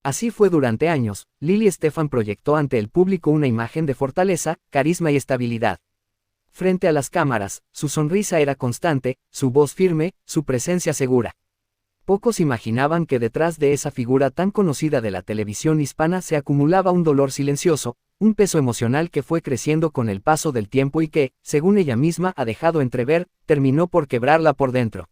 Así fue durante años. Lily Estefan proyectó ante el público una imagen de fortaleza, carisma y estabilidad. Frente a las cámaras, su sonrisa era constante, su voz firme, su presencia segura. Pocos imaginaban que detrás de esa figura tan conocida de la televisión hispana se acumulaba un dolor silencioso, un peso emocional que fue creciendo con el paso del tiempo y que, según ella misma ha dejado entrever, terminó por quebrarla por dentro.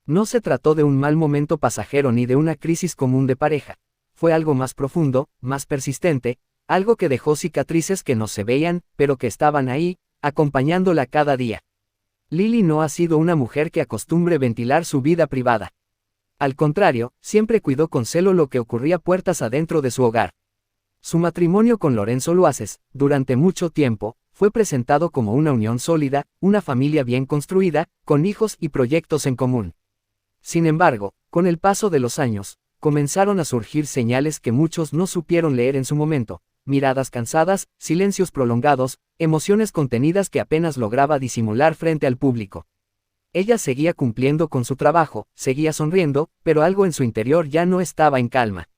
No se trató de un mal momento pasajero ni de una crisis común de pareja. Fue algo más profundo, más persistente, algo que dejó cicatrices que no se veían, pero que estaban ahí, acompañándola cada día. Lily no ha sido una mujer que acostumbre ventilar su vida privada. Al contrario, siempre cuidó con celo lo que ocurría puertas adentro de su hogar. Su matrimonio con Lorenzo Luaces, durante mucho tiempo, fue presentado como una unión sólida, una familia bien construida, con hijos y proyectos en común. Sin embargo, con el paso de los años, comenzaron a surgir señales que muchos no supieron leer en su momento: miradas cansadas, silencios prolongados, emociones contenidas que apenas lograba disimular frente al público. Ella seguía cumpliendo con su trabajo, seguía sonriendo, pero algo en su interior ya no estaba en calma.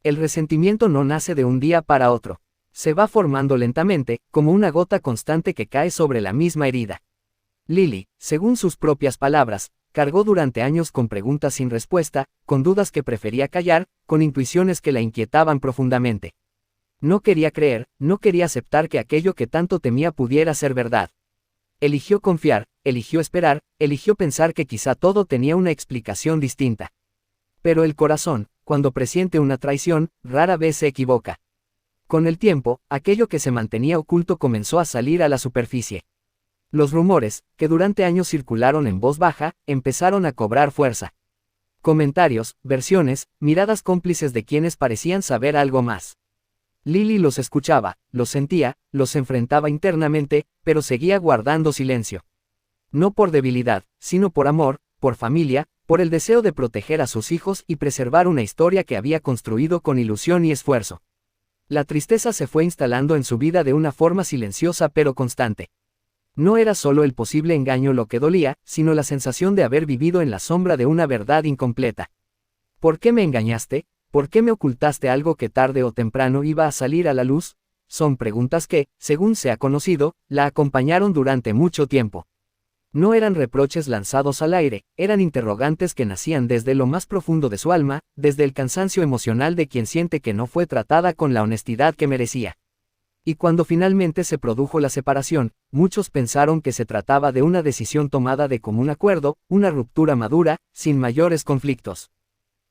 El resentimiento no nace de un día para otro. Se va formando lentamente, como una gota constante que cae sobre la misma herida. Lily, según sus propias palabras, cargó durante años con preguntas sin respuesta, con dudas que prefería callar, con intuiciones que la inquietaban profundamente. No quería creer, no quería aceptar que aquello que tanto temía pudiera ser verdad. Eligió confiar, eligió esperar, eligió pensar que quizá todo tenía una explicación distinta. Pero el corazón, cuando presiente una traición, rara vez se equivoca. Con el tiempo, aquello que se mantenía oculto comenzó a salir a la superficie. Los rumores, que durante años circularon en voz baja, empezaron a cobrar fuerza. Comentarios, versiones, miradas cómplices de quienes parecían saber algo más. Lily los escuchaba, los sentía, los enfrentaba internamente, pero seguía guardando silencio. No por debilidad, sino por amor, por familia, por el deseo de proteger a sus hijos y preservar una historia que había construido con ilusión y esfuerzo. La tristeza se fue instalando en su vida de una forma silenciosa pero constante. No era solo el posible engaño lo que dolía, sino la sensación de haber vivido en la sombra de una verdad incompleta. ¿Por qué me engañaste? ¿Por qué me ocultaste algo que tarde o temprano iba a salir a la luz? Son preguntas que, según se ha conocido, la acompañaron durante mucho tiempo. No eran reproches lanzados al aire, eran interrogantes que nacían desde lo más profundo de su alma, desde el cansancio emocional de quien siente que no fue tratada con la honestidad que merecía. Y cuando finalmente se produjo la separación, muchos pensaron que se trataba de una decisión tomada de común acuerdo, una ruptura madura, sin mayores conflictos.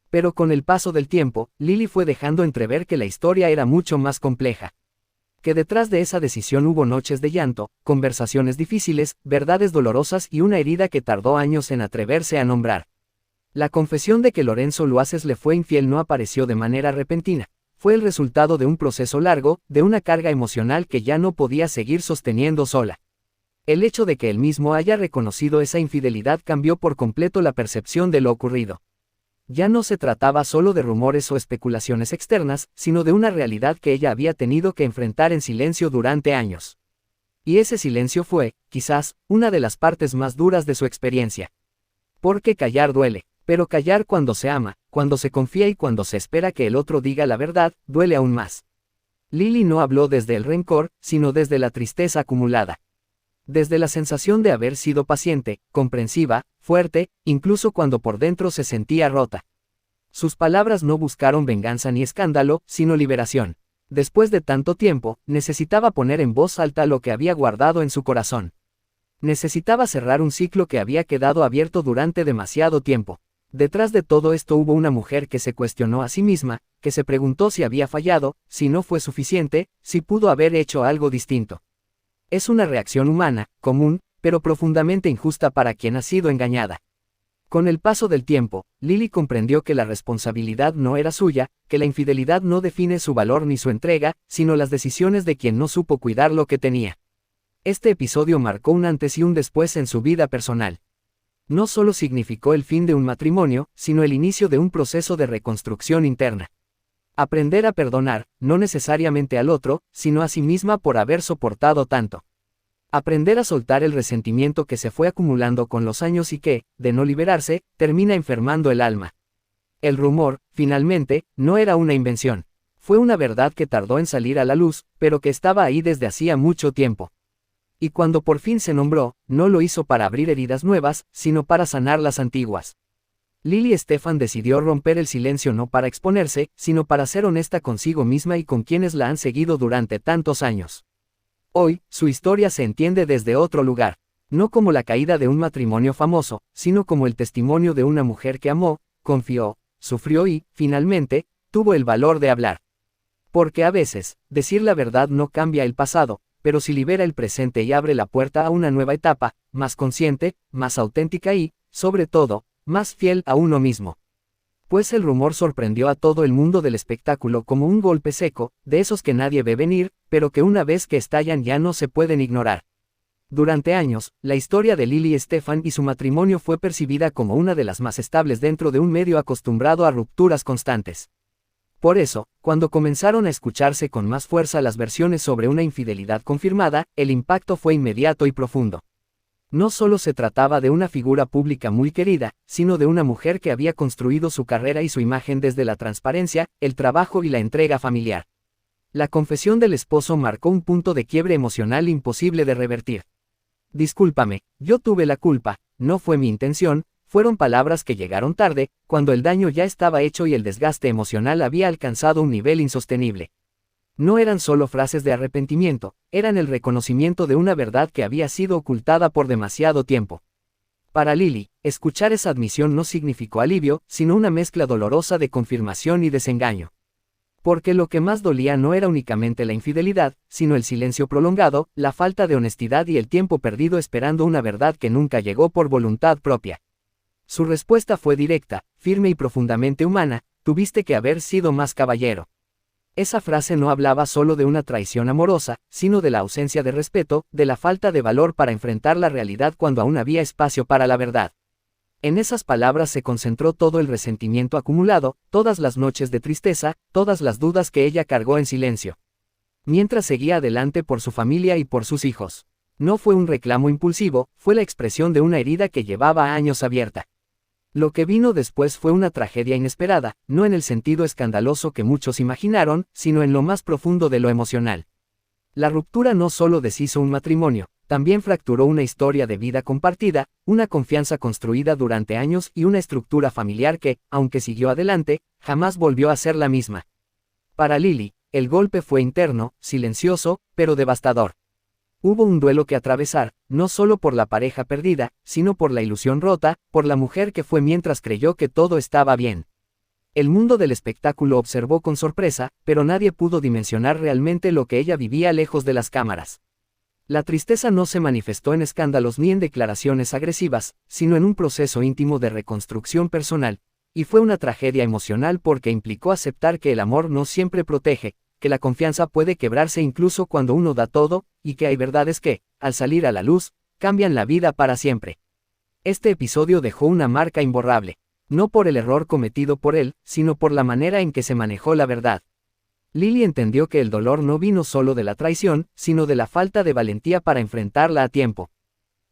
Pero con el paso del tiempo, Lily fue dejando entrever que la historia era mucho más compleja. Que detrás de esa decisión hubo noches de llanto, conversaciones difíciles, verdades dolorosas y una herida que tardó años en atreverse a nombrar. La confesión de que Lorenzo Luaces le fue infiel no apareció de manera repentina. Fue el resultado de un proceso largo, de una carga emocional que ya no podía seguir sosteniendo sola. El hecho de que él mismo haya reconocido esa infidelidad cambió por completo la percepción de lo ocurrido. Ya no se trataba solo de rumores o especulaciones externas, sino de una realidad que ella había tenido que enfrentar en silencio durante años. Y ese silencio fue, quizás, una de las partes más duras de su experiencia. Porque callar duele, pero callar cuando se ama, cuando se confía y cuando se espera que el otro diga la verdad, duele aún más. Lily no habló desde el rencor, sino desde la tristeza acumulada. Desde la sensación de haber sido paciente, comprensiva, fuerte, incluso cuando por dentro se sentía rota. Sus palabras no buscaron venganza ni escándalo, sino liberación. Después de tanto tiempo, necesitaba poner en voz alta lo que había guardado en su corazón. Necesitaba cerrar un ciclo que había quedado abierto durante demasiado tiempo. Detrás de todo esto hubo una mujer que se cuestionó a sí misma, que se preguntó si había fallado, si no fue suficiente, si pudo haber hecho algo distinto. Es una reacción humana, común, pero profundamente injusta para quien ha sido engañada. Con el paso del tiempo, Lily comprendió que la responsabilidad no era suya, que la infidelidad no define su valor ni su entrega, sino las decisiones de quien no supo cuidar lo que tenía. Este episodio marcó un antes y un después en su vida personal. No solo significó el fin de un matrimonio, sino el inicio de un proceso de reconstrucción interna. Aprender a perdonar, no necesariamente al otro, sino a sí misma por haber soportado tanto. Aprender a soltar el resentimiento que se fue acumulando con los años y que, de no liberarse, termina enfermando el alma. El rumor, finalmente, no era una invención. Fue una verdad que tardó en salir a la luz, pero que estaba ahí desde hacía mucho tiempo. Y cuando por fin se nombró, no lo hizo para abrir heridas nuevas, sino para sanar las antiguas. Lily Stefan decidió romper el silencio no para exponerse, sino para ser honesta consigo misma y con quienes la han seguido durante tantos años. Hoy, su historia se entiende desde otro lugar. No como la caída de un matrimonio famoso, sino como el testimonio de una mujer que amó, confió, sufrió y, finalmente, tuvo el valor de hablar. Porque a veces, decir la verdad no cambia el pasado, pero sí libera el presente y abre la puerta a una nueva etapa, más consciente, más auténtica y, sobre todo, más fiel a uno mismo. Pues el rumor sorprendió a todo el mundo del espectáculo como un golpe seco, de esos que nadie ve venir, pero que una vez que estallan ya no se pueden ignorar. Durante años, la historia de Lily Stefan y su matrimonio fue percibida como una de las más estables dentro de un medio acostumbrado a rupturas constantes. Por eso, cuando comenzaron a escucharse con más fuerza las versiones sobre una infidelidad confirmada, el impacto fue inmediato y profundo. No solo se trataba de una figura pública muy querida, sino de una mujer que había construido su carrera y su imagen desde la transparencia, el trabajo y la entrega familiar. La confesión del esposo marcó un punto de quiebre emocional imposible de revertir. Discúlpame, yo tuve la culpa, no fue mi intención, fueron palabras que llegaron tarde, cuando el daño ya estaba hecho y el desgaste emocional había alcanzado un nivel insostenible. No eran solo frases de arrepentimiento, eran el reconocimiento de una verdad que había sido ocultada por demasiado tiempo. Para Lily, escuchar esa admisión no significó alivio, sino una mezcla dolorosa de confirmación y desengaño. Porque lo que más dolía no era únicamente la infidelidad, sino el silencio prolongado, la falta de honestidad y el tiempo perdido esperando una verdad que nunca llegó por voluntad propia. Su respuesta fue directa, firme y profundamente humana: tuviste que haber sido más caballero. Esa frase no hablaba solo de una traición amorosa, sino de la ausencia de respeto, de la falta de valor para enfrentar la realidad cuando aún había espacio para la verdad. En esas palabras se concentró todo el resentimiento acumulado, todas las noches de tristeza, todas las dudas que ella cargó en silencio. Mientras seguía adelante por su familia y por sus hijos. No fue un reclamo impulsivo, fue la expresión de una herida que llevaba años abierta. Lo que vino después fue una tragedia inesperada, no en el sentido escandaloso que muchos imaginaron, sino en lo más profundo de lo emocional. La ruptura no solo deshizo un matrimonio, también fracturó una historia de vida compartida, una confianza construida durante años y una estructura familiar que, aunque siguió adelante, jamás volvió a ser la misma. Para Lily, el golpe fue interno, silencioso, pero devastador. Hubo un duelo que atravesar, no solo por la pareja perdida, sino por la ilusión rota, por la mujer que fue mientras creyó que todo estaba bien. El mundo del espectáculo observó con sorpresa, pero nadie pudo dimensionar realmente lo que ella vivía lejos de las cámaras. La tristeza no se manifestó en escándalos ni en declaraciones agresivas, sino en un proceso íntimo de reconstrucción personal, y fue una tragedia emocional porque implicó aceptar que el amor no siempre protege, que la confianza puede quebrarse incluso cuando uno da todo, y que hay verdades que, al salir a la luz, cambian la vida para siempre. Este episodio dejó una marca imborrable, no por el error cometido por él, sino por la manera en que se manejó la verdad. Lily entendió que el dolor no vino solo de la traición, sino de la falta de valentía para enfrentarla a tiempo.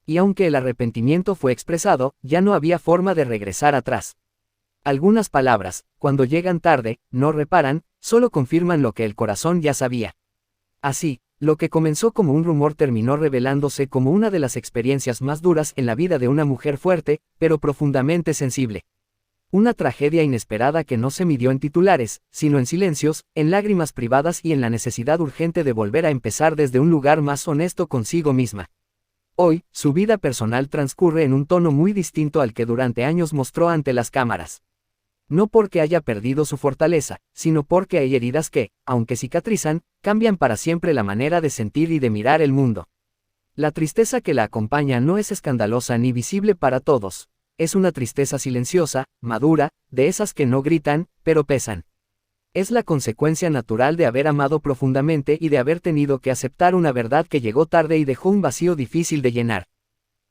Y aunque el arrepentimiento fue expresado, ya no había forma de regresar atrás. Algunas palabras, cuando llegan tarde, no reparan, solo confirman lo que el corazón ya sabía. Así, lo que comenzó como un rumor terminó revelándose como una de las experiencias más duras en la vida de una mujer fuerte, pero profundamente sensible. Una tragedia inesperada que no se midió en titulares, sino en silencios, en lágrimas privadas y en la necesidad urgente de volver a empezar desde un lugar más honesto consigo misma. Hoy, su vida personal transcurre en un tono muy distinto al que durante años mostró ante las cámaras. No porque haya perdido su fortaleza, sino porque hay heridas que, aunque cicatrizan, cambian para siempre la manera de sentir y de mirar el mundo. La tristeza que la acompaña no es escandalosa ni visible para todos. Es una tristeza silenciosa, madura, de esas que no gritan, pero pesan. Es la consecuencia natural de haber amado profundamente y de haber tenido que aceptar una verdad que llegó tarde y dejó un vacío difícil de llenar.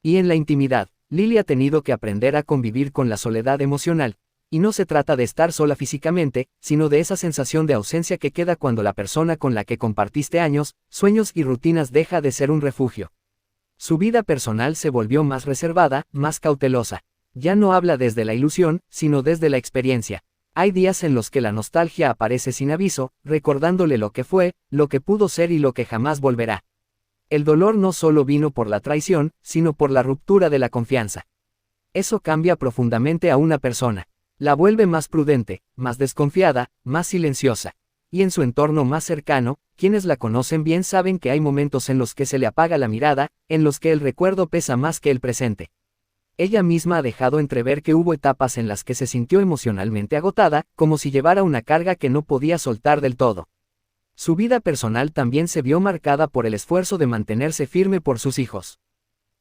Y en la intimidad, Lily ha tenido que aprender a convivir con la soledad emocional. Y no se trata de estar sola físicamente, sino de esa sensación de ausencia que queda cuando la persona con la que compartiste años, sueños y rutinas deja de ser un refugio. Su vida personal se volvió más reservada, más cautelosa. Ya no habla desde la ilusión, sino desde la experiencia. Hay días en los que la nostalgia aparece sin aviso, recordándole lo que fue, lo que pudo ser y lo que jamás volverá. El dolor no solo vino por la traición, sino por la ruptura de la confianza. Eso cambia profundamente a una persona. La vuelve más prudente, más desconfiada, más silenciosa. Y en su entorno más cercano, quienes la conocen bien saben que hay momentos en los que se le apaga la mirada, en los que el recuerdo pesa más que el presente. Ella misma ha dejado entrever que hubo etapas en las que se sintió emocionalmente agotada, como si llevara una carga que no podía soltar del todo. Su vida personal también se vio marcada por el esfuerzo de mantenerse firme por sus hijos.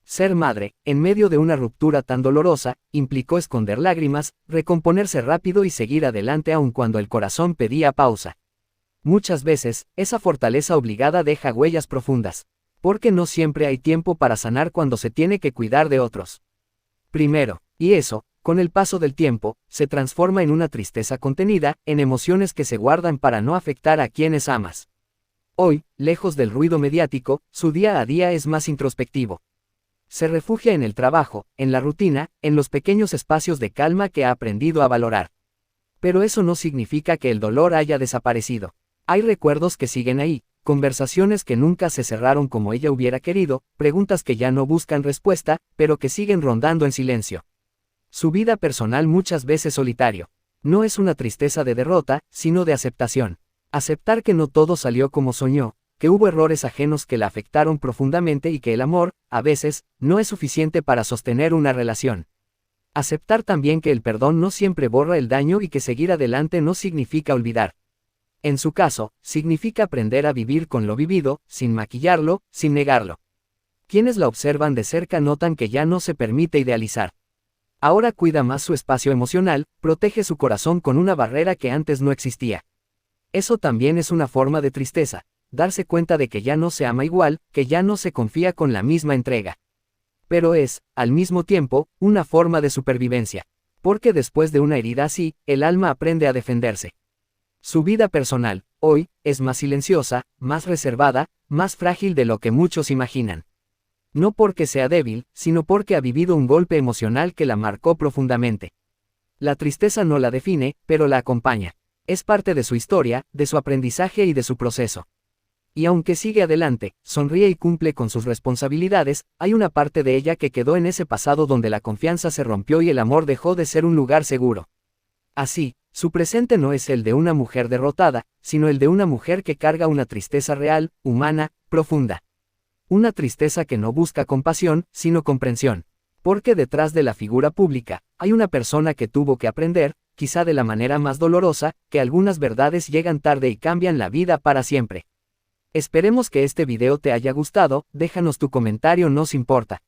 Ser madre, en medio de una ruptura tan dolorosa, implicó esconder lágrimas, recomponerse rápido y seguir adelante aun cuando el corazón pedía pausa. Muchas veces, esa fortaleza obligada deja huellas profundas, porque no siempre hay tiempo para sanar cuando se tiene que cuidar de otros. Primero, y eso, con el paso del tiempo, se transforma en una tristeza contenida, en emociones que se guardan para no afectar a quienes amas. Hoy, lejos del ruido mediático, su día a día es más introspectivo. Se refugia en el trabajo, en la rutina, en los pequeños espacios de calma que ha aprendido a valorar. Pero eso no significa que el dolor haya desaparecido. Hay recuerdos que siguen ahí, conversaciones que nunca se cerraron como ella hubiera querido, preguntas que ya no buscan respuesta, pero que siguen rondando en silencio. Su vida personal muchas veces solitario. No es una tristeza de derrota, sino de aceptación. Aceptar que no todo salió como soñó, que hubo errores ajenos que la afectaron profundamente y que el amor, a veces, no es suficiente para sostener una relación. Aceptar también que el perdón no siempre borra el daño y que seguir adelante no significa olvidar. En su caso, significa aprender a vivir con lo vivido, sin maquillarlo, sin negarlo. Quienes la observan de cerca notan que ya no se permite idealizar. Ahora cuida más su espacio emocional, protege su corazón con una barrera que antes no existía. Eso también es una forma de tristeza, darse cuenta de que ya no se ama igual, que ya no se confía con la misma entrega. Pero es, al mismo tiempo, una forma de supervivencia. Porque después de una herida así, el alma aprende a defenderse. Su vida personal, hoy, es más silenciosa, más reservada, más frágil de lo que muchos imaginan. No porque sea débil, sino porque ha vivido un golpe emocional que la marcó profundamente. La tristeza no la define, pero la acompaña. Es parte de su historia, de su aprendizaje y de su proceso. Y aunque sigue adelante, sonríe y cumple con sus responsabilidades, hay una parte de ella que quedó en ese pasado donde la confianza se rompió y el amor dejó de ser un lugar seguro. Así, su presente no es el de una mujer derrotada, sino el de una mujer que carga una tristeza real, humana, profunda. Una tristeza que no busca compasión, sino comprensión. Porque detrás de la figura pública, hay una persona que tuvo que aprender, quizá de la manera más dolorosa, que algunas verdades llegan tarde y cambian la vida para siempre. Esperemos que este video te haya gustado, déjanos tu comentario, nos importa.